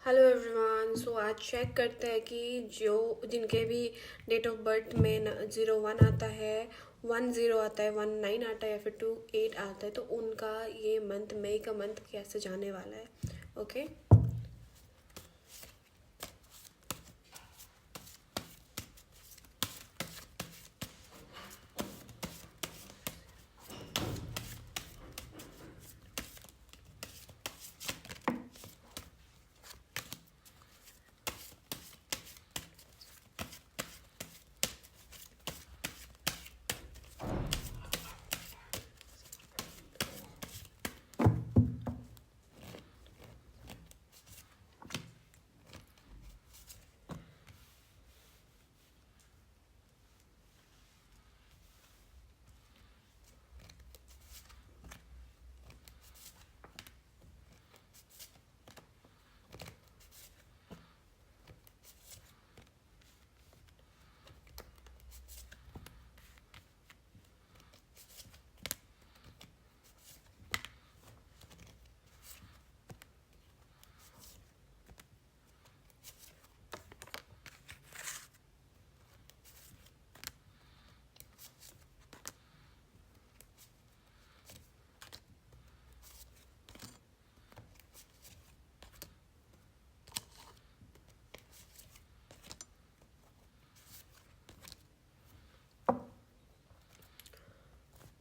Hello everyone. सो आज check करते हैं कि जो जिनके भी डेट ऑफ बर्थ में 01 आता है, 10 आता है, 19 आता है या फिर 28 आता है, तो उनका ये मंथ, मई का मंथ कैसे जाने वाला है। ओके।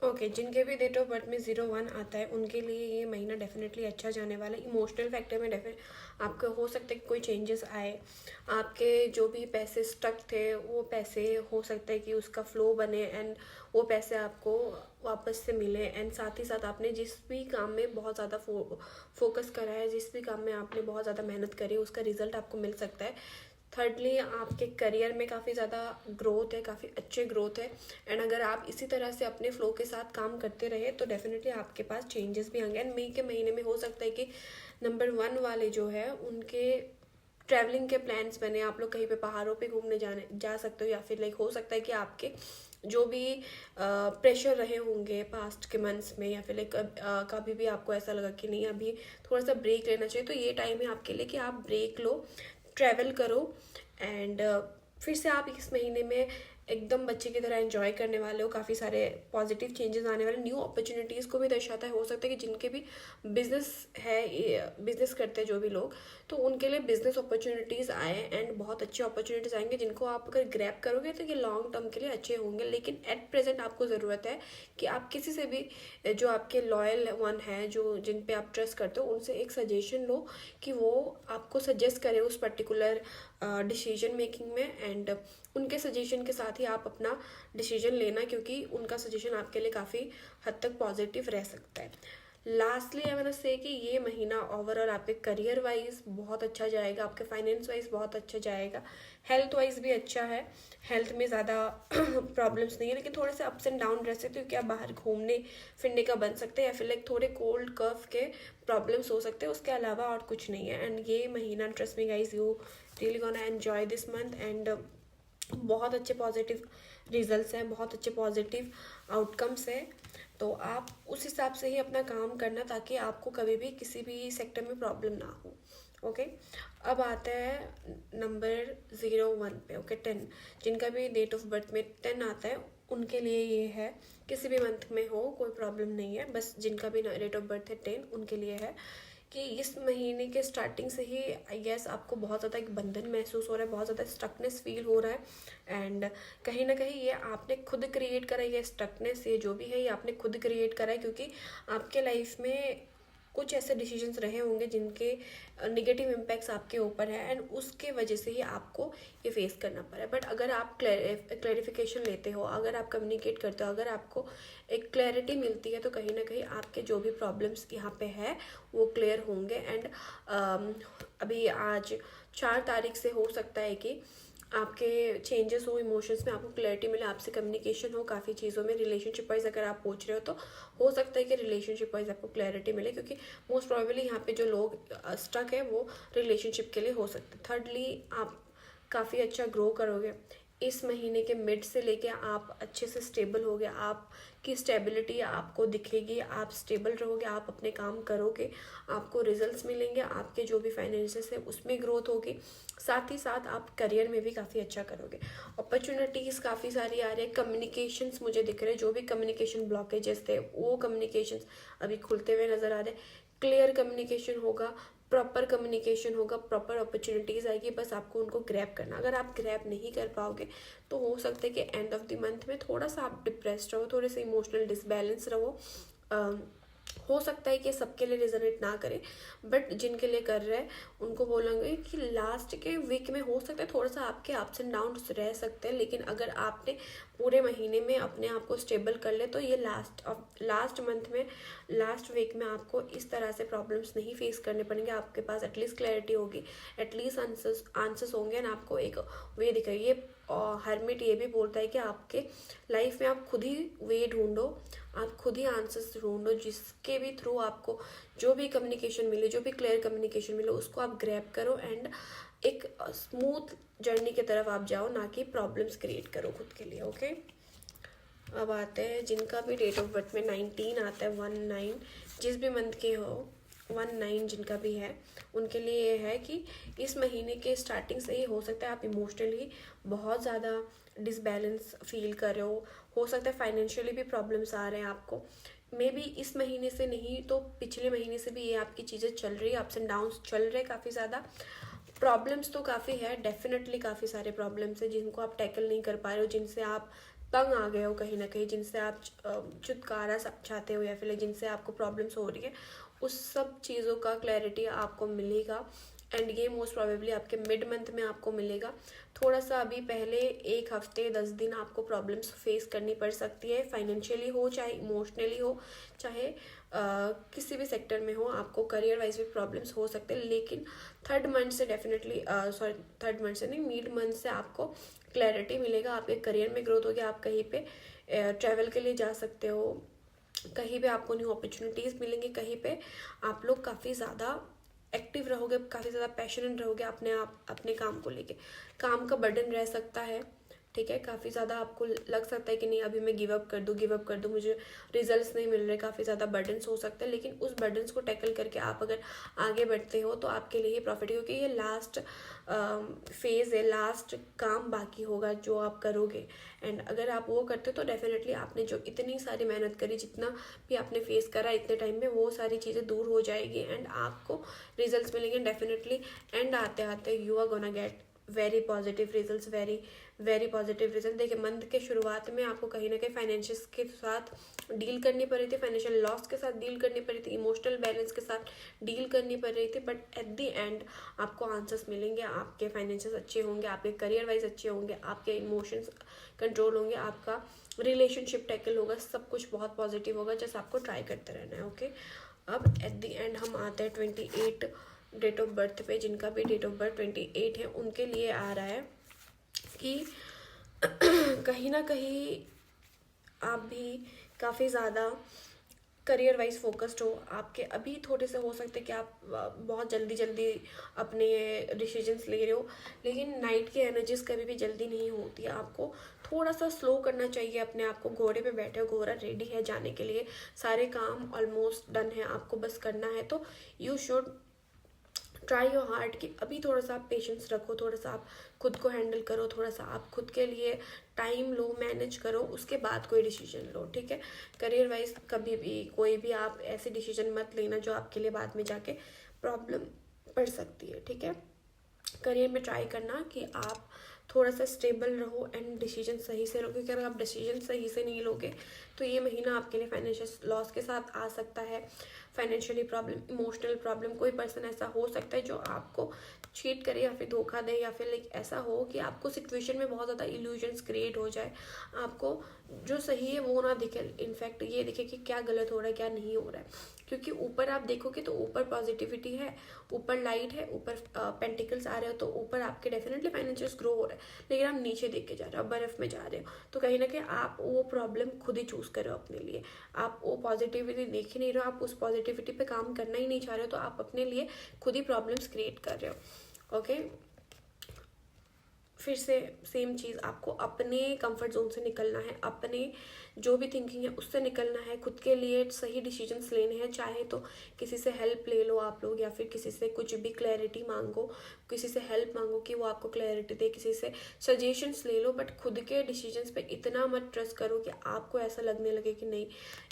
ओके, जिनके भी डेट ऑफ बर्थ में 01 आता है उनके लिए ये महीना डेफिनेटली अच्छा जाने वाला है। इमोशनल फैक्टर में डेफिनेट आपको हो सकता है कि कोई चेंजेस आए। आपके जो भी पैसे स्टक थे वो पैसे हो सकता है कि उसका फ्लो बने एंड वो पैसे आपको वापस से मिले। एंड साथ ही साथ आपने जिस भी काम में बहुत ज़्यादा फोकस करा है, जिस भी काम में आपने बहुत ज़्यादा मेहनत करी है, उसका रिजल्ट आपको मिल सकता है। थर्डली, आपके करियर में काफ़ी ज़्यादा ग्रोथ है, काफ़ी अच्छे ग्रोथ है। एंड अगर आप इसी तरह से अपने फ्लो के साथ काम करते रहे तो डेफिनेटली आपके पास चेंजेस भी आएंगे। एंड मई के महीने में हो सकता है कि नंबर 1 वाले जो है उनके ट्रैवलिंग के प्लान्स बने। आप लोग कहीं पे पहाड़ों पे घूमने जाने जा सकते हो, या फिर लाइक हो सकता है कि आपके जो भी प्रेशर रहे होंगे पास्ट के मंथ्स में, या फिर लाइक कभी भी आपको ऐसा लगा कि नहीं अभी थोड़ा सा ब्रेक लेना चाहिए, तो ये टाइम है आपके लिए कि आप ब्रेक लो, ट्रैवल करो। एंड फिर से आप इस महीने में एकदम बच्चे की तरह एंजॉय करने वाले हो। काफ़ी सारे पॉजिटिव चेंजेस आने वाले, न्यू अपॉर्चुनिटीज़ को भी दर्शाता है। हो सकता है कि जिनके भी बिजनेस है, बिजनेस करते हैं जो भी लोग, तो उनके लिए बिजनेस अपॉर्चुनिटीज़ आए एंड बहुत अच्छे अपॉर्चुनिटीज़ आएंगे जिनको आप अगर ग्रैब करोगे तो ये लॉन्ग टर्म के लिए अच्छे होंगे। लेकिन एट प्रेजेंट आपको ज़रूरत है कि आप किसी से भी, जो आपके लॉयल वन है, जो जिन पे आप ट्रस्ट करते हो, उनसे एक सजेशन लो कि वो आपको सजेस्ट करें उस पर्टिकुलर डिसीजन मेकिंग में। एंड उनके सजेशन के साथ ही आप अपना डिसीजन लेना, क्योंकि उनका सजेशन आपके लिए काफ़ी हद तक पॉजिटिव रह सकता है। लास्टली आई वांट से कि ये महीना ओवरऑल आपके करियर वाइज बहुत अच्छा जाएगा, आपके फाइनेंस वाइज बहुत अच्छा जाएगा, हेल्थ वाइज भी अच्छा है। हेल्थ में ज़्यादा प्रॉब्लम्स नहीं है, लेकिन थोड़े से अप्स एंड डाउन रह सकते हो, क्योंकि आप बाहर घूमने फिरने का बन सकते हैं, या फिर लाइक थोड़े कोल्ड कफ के प्रॉब्लम्स हो सकते हैं। उसके अलावा और कुछ नहीं है। एंड ये महीना, trust me guys, you really gonna enjoy this month. And बहुत अच्छे पॉजिटिव रिजल्ट्स हैं, बहुत अच्छे पॉजिटिव आउटकम्स हैं। तो आप उस हिसाब से ही अपना काम करना, ताकि आपको कभी भी किसी भी सेक्टर में प्रॉब्लम ना हो। ओके। अब आता है नंबर 01 पे। ओके, 10। जिनका भी डेट ऑफ बर्थ में 10 आता है उनके लिए ये है, किसी भी मंथ में हो कोई प्रॉब्लम नहीं है, बस जिनका भी डेट ऑफ बर्थ है 10 उनके लिए है कि इस महीने के स्टार्टिंग से ही आई गेस आपको बहुत ज़्यादा एक बंधन महसूस हो रहा है, बहुत ज़्यादा स्टकनेस फील हो रहा है। एंड कहीं ना कहीं ये आपने खुद क्रिएट करा है, ये स्टकनेस, ये जो भी है, ये आपने खुद क्रिएट करा है, क्योंकि आपके लाइफ में कुछ ऐसे डिसीजंस रहे होंगे जिनके नेगेटिव इम्पैक्ट्स आपके ऊपर है, एंड उसके वजह से ही आपको ये फेस करना पड़ा है। बट अगर आप क्लैरिफिकेशन लेते हो, अगर आप कम्युनिकेट करते हो, अगर आपको एक क्लैरिटी मिलती है, तो कहीं ना कहीं आपके जो भी प्रॉब्लम्स यहाँ पे है वो क्लियर होंगे। एंड अभी आज 4 तारीख से हो सकता है कि आपके चेंजेस हो इमोशंस में, आपको क्लैरिटी मिले, आपसे कम्युनिकेशन हो काफ़ी चीज़ों में। रिलेशनशिप वाइज अगर आप पूछ रहे हो तो हो सकता है कि रिलेशनशिप वाइज आपको क्लैरिटी मिले, क्योंकि मोस्ट प्रोबेबली यहाँ पे जो लोग स्टक है वो रिलेशनशिप के लिए हो सकते हैं। थर्डली, आप काफ़ी अच्छा ग्रो करोगे। इस महीने के मिड से लेके आप अच्छे से स्टेबल हो गए, आपकी स्टेबिलिटी आपको दिखेगी, आप स्टेबल रहोगे, आप अपने काम करोगे, आपको रिजल्ट्स मिलेंगे, आपके जो भी फाइनेंसेस है उसमें ग्रोथ होगी, साथ ही साथ आप करियर में भी काफ़ी अच्छा करोगे। अपॉर्चुनिटीज़ काफ़ी सारी आ रही है। कम्युनिकेशंस मुझे दिख रहे हैं, जो भी कम्युनिकेशन ब्लॉकेजेस थे वो कम्युनिकेशंस अभी खुलते हुए नज़र आ रहे हैं। क्लियर कम्युनिकेशन होगा, प्रॉपर कम्युनिकेशन होगा, प्रॉपर अपॉर्चुनिटीज़ आएगी, बस आपको उनको ग्रैब करना। अगर आप ग्रैब नहीं कर पाओगे तो हो सकता है कि एंड ऑफ द मंथ में थोड़ा सा आप डिप्रेस्ड रहो, थोड़े से इमोशनल डिसबैलेंस रहो। हो सकता है कि सबके लिए रिजोनेट ना करे, बट जिनके लिए कर रहे हैं उनको बोलेंगे कि लास्ट के वीक में हो सकता है थोड़ा सा आपके अप्स एंड डाउन्स रह सकते हैं, लेकिन अगर आपने पूरे महीने में अपने आप को स्टेबल कर ले तो ये लास्ट मंथ में, लास्ट वीक में आपको इस तरह से प्रॉब्लम्स नहीं फेस करने पड़ेंगे। आपके पास एटलीस्ट क्लैरिटी होगी, एटलीस्ट आंसर्स होंगे, एंड आपको एक वे दिखेगी। ये हरमिट ये भी बोलता है कि आपके लाइफ में आप खुद ही वे ढूंढो, आप खुद ही आंसर्स ढूंढो, जिसके भी थ्रू आपको जो भी कम्युनिकेशन मिले, जो भी क्लियर कम्युनिकेशन मिले, उसको आप ग्रैब करो एंड एक स्मूथ जर्नी की तरफ आप जाओ, ना कि प्रॉब्लम्स क्रिएट करो खुद के लिए। ओके, अब आते हैं जिनका भी डेट ऑफ बर्थ में 19 आता है, 19 जिस भी मंथ के हो, 19 जिनका भी है उनके लिए ये है कि इस महीने के स्टार्टिंग से ही हो सकता है आप इमोशनली बहुत ज़्यादा डिसबैलेंस फील कर रहे हो सकता है फाइनेंशियली भी प्रॉब्लम्स आ रहे हैं आपको। मे बी इस महीने से नहीं तो पिछले महीने से भी ये आपकी चीज़ें चल रही है, अप्स एंड डाउन्स चल रहे हैं काफ़ी ज़्यादा। प्रॉब्लम्स तो काफ़ी है, डेफिनेटली काफ़ी सारे प्रॉब्लम्स है जिनको आप टैकल नहीं कर पा रहे हो, जिनसे आप तंग आ गए हो कहीं ना कहीं, जिनसे आप छुटकारा चाहते हो, या फिर जिनसे आपको प्रॉब्लम्स हो रही है, उस सब चीज़ों का क्लैरिटी आपको मिलेगा। एंड ये मोस्ट प्रोबेबली आपके मिड मंथ में आपको मिलेगा। थोड़ा सा अभी पहले 1 हफ्ते 10 दिन आपको प्रॉब्लम्स फेस करनी पड़ सकती है, फाइनेंशियली हो चाहे इमोशनली हो, चाहे किसी भी सेक्टर में हो, आपको करियर वाइज भी प्रॉब्लम्स हो सकते हैं। लेकिन थर्ड मंथ से डेफिनेटली थर्ड मंथ से नहीं, मिड मंथ से आपको क्लैरिटी मिलेगा, आपके करियर में ग्रोथ होगी, आप कहीं पे ट्रैवल के लिए जा सकते हो, कहीं पे आपको न्यू अपॉर्चुनिटीज़ मिलेंगी, कहीं पे आप लोग काफ़ी ज़्यादा एक्टिव रहोगे, काफ़ी ज़्यादा पैशनेट रहोगे अपने काम को लेके। काम का बर्डन रह सकता है, ठीक है, काफ़ी ज़्यादा आपको लग सकता है कि नहीं अभी मैं गिव अप कर दूँ, मुझे रिजल्ट्स नहीं मिल रहे, काफ़ी ज़्यादा बर्डन्स हो सकते हैं। लेकिन उस बर्डन्स को टैकल करके आप अगर आगे बढ़ते हो तो आपके लिए ये प्रॉफिट है, क्योंकि ये लास्ट फेज़ है, लास्ट काम बाकी होगा जो आप करोगे। एंड अगर आप वो करते हो तो डेफिनेटली आपने जो इतनी सारी मेहनत करी, जितना भी आपने फेस करा इतने टाइम में, वो सारी चीज़ें दूर हो जाएगी एंड आपको रिजल्ट्स मिलेंगे डेफिनेटली। एंड आते आते you are gonna get very positive results, very positive result. देखिए, मंथ के शुरुआत में आपको कहीं ना कहीं फाइनेंशियल्स के साथ डील करनी पड़ रही थी, फाइनेंशियल लॉस के साथ डील करनी पड़ रही थी, इमोशनल बैलेंस के साथ डील करनी पड़ रही थी, बट एट द एंड आपको आंसर्स मिलेंगे, आपके फाइनेंशियल्स अच्छे होंगे, आपके करियर वाइज अच्छे होंगे, आपके इमोशंस कंट्रोल होंगे, आपका रिलेशनशिप टैकल होगा, सब कुछ बहुत पॉजिटिव होगा, जस्ट आपको ट्राई करते रहना है। ओके, अब एट द एंड हम आते हैं 28 डेट ऑफ बर्थ पे। जिनका भी डेट ऑफ बर्थ 28 है उनके लिए आ रहा है कि कहीं ना कहीं आप भी काफ़ी ज़्यादा करियर वाइज फोकस्ड हो, आपके अभी थोड़े से हो सकते कि आप बहुत जल्दी अपने डिसीजंस ले रहे हो, लेकिन नाइट की एनर्जीज कभी भी जल्दी नहीं होती है, आपको थोड़ा सा स्लो करना चाहिए अपने आप को। घोड़े पे बैठे हो, घोड़ा रेडी है जाने के लिए, सारे काम ऑलमोस्ट डन है, आपको बस करना है, तो you should try your heart कि अभी थोड़ा सा आप पेशेंस रखो, थोड़ा सा आप खुद को हैंडल करो, थोड़ा सा आप खुद के लिए टाइम लो, मैनेज करो, उसके बाद कोई डिसीजन लो, ठीक है। करियर वाइज कभी भी कोई भी आप ऐसे डिसीजन मत लेना जो आपके लिए बाद में जाके प्रॉब्लम पड़ सकती है, ठीक है। करियर में ट्राई करना कि आप थोड़ा सा स्टेबल रहो एंड डिसीजन सही से लो, क्योंकि अगर आप डिसीजन सही से नहीं लोगे तो ये महीना आपके लिए फाइनेंशियल लॉस के साथ आ सकता है, फाइनेंशियली प्रॉब्लम, इमोशनल प्रॉब्लम। कोई पर्सन ऐसा हो सकता है जो आपको चीट करे या फिर धोखा दे, या फिर ऐसा हो कि आपको सिचुएशन में बहुत ज़्यादा इल्यूजन्स क्रिएट हो जाए, आपको जो सही है वो ना दिखे, इनफैक्ट ये दिखे कि क्या गलत हो रहा है क्या नहीं हो रहा है। क्योंकि ऊपर आप देखोगे तो ऊपर पॉजिटिविटी है, ऊपर लाइट है, ऊपर पेंटिकल्स आ रहे हो, तो ऊपर आपके डेफिनेटली फाइनेंशियल ग्रो हो रहा है, लेकिन आप नीचे देख के जा रहे हो, बर्फ में जा रहे हो, तो कहीं ना कहीं आप वो प्रॉब्लम खुद ही चूज कर रहे हो अपने लिए, आप वो पॉजिटिविटी देख ही नहीं रहे हो, आप उस पॉजिटिविटी पे काम करना ही नहीं चाह रहे हो, तो आप अपने लिए खुद ही प्रॉब्लम्स क्रिएट कर रहे हो। ओके, फिर से सेम चीज़, आपको अपने कंफर्ट जोन से निकलना है, अपने जो भी थिंकिंग है उससे निकलना है, खुद के लिए सही डिसीजंस लेने हैं। चाहे तो किसी से हेल्प ले लो आप लोग, या फिर किसी से कुछ भी क्लैरिटी मांगो, किसी से हेल्प मांगो कि वो आपको क्लैरिटी दे, किसी से सजेशंस ले लो, बट खुद के डिसीजंस पे इतना मत ट्रस्ट करो कि आपको ऐसा लगने लगे कि नहीं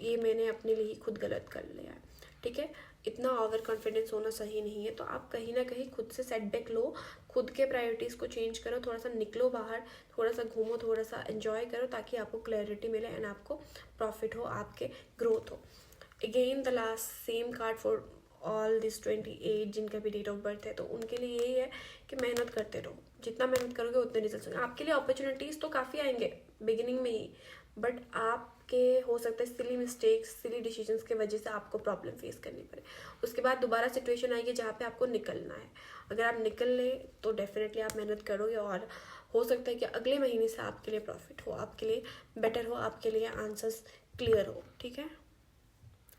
ये मैंने अपने लिए खुद गलत कर लिया है। ठीक है, इतना ओवर कॉन्फिडेंस होना सही नहीं है। तो आप कहीं ना कहीं खुद से सेटबैक लो, खुद के प्रायोरिटीज़ को चेंज करो, थोड़ा सा निकलो बाहर, थोड़ा सा घूमो, थोड़ा सा एंजॉय करो, ताकि आपको क्लैरिटी मिले एंड आपको प्रॉफिट हो, आपके ग्रोथ हो। Again the last sem card for all this 28 जिनका भी डेट ऑफ बर्थ है, तो उनके लिए यही है कि मेहनत करते रहो, जितना मेहनत करोगे उतने रिजल्ट होंगे आपके लिए। अपॉर्चुनिटीज़ तो काफ़ी आएंगे बिगिनिंग में ही, बट आपके हो सकता है सिली मिस्टेक्स, सिली डिसीजंस की वजह से आपको प्रॉब्लम फेस करनी पड़े। उसके बाद दोबारा सिचुएशन आएगी जहाँ पे आपको निकलना है। अगर आप निकल लें तो डेफिनेटली आप मेहनत करोगे, और हो सकता है कि अगले महीने से आपके लिए प्रॉफिट हो, आपके लिए बेटर हो, आपके लिए आंसर्स क्लियर हो। ठीक है।